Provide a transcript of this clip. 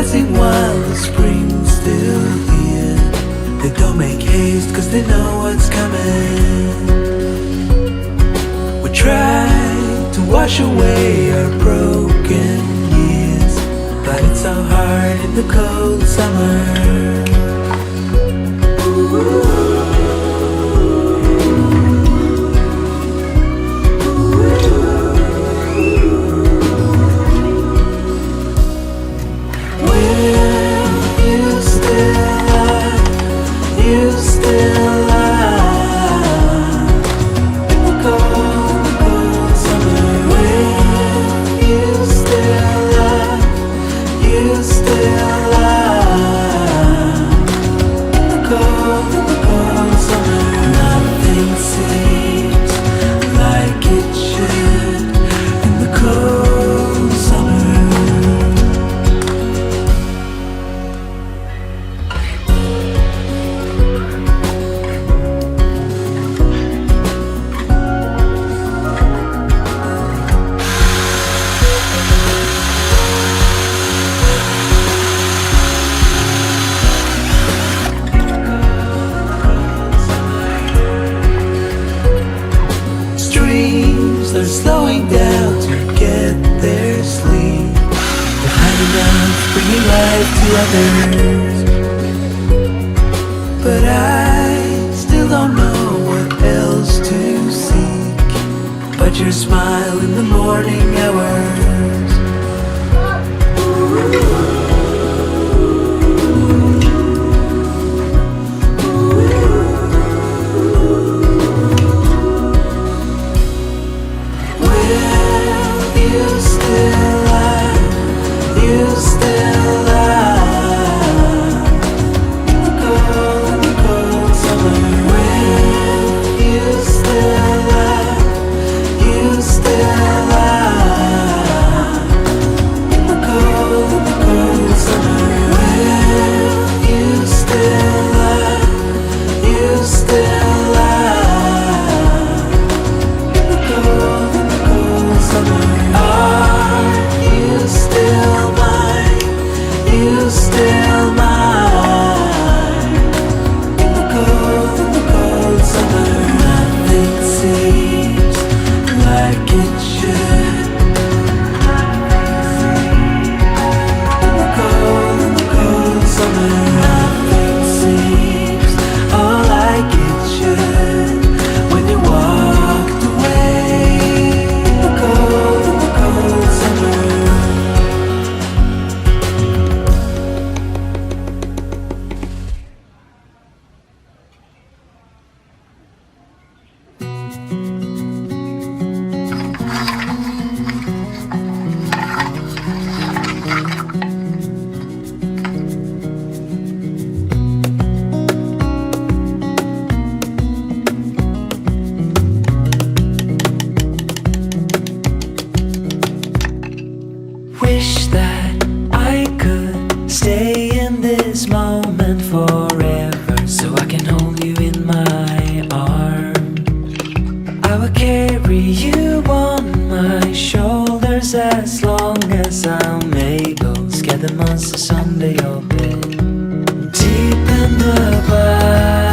dancing while the spring's still here. They don't make haste cause they know what's coming. We try to wash away our broken years, but it's so hard in the cold summer. You still lie in the cold summer. When you still lie, you still lie in the cold summer. Nothing seems like it should in the cold summer. They're slowing down to get their sleep. They're hiding out, bringing life to others. But I still don't know what else to seek but your smile in the morning hours. You still lie in the cold summer. When you still lie in the cold summer. When you still lie in the cold summer. Are you still mine? You still mine in the cold summer. Nothing seems like it should in the cold summer. Nothing seems all like it should when you walked away in the cold summer. Wish that I could stay in this moment forever, so I can hold you in my arms. I will carry you on my shoulders as long as I'm able. Scare the monsters under your bed. Deep in the black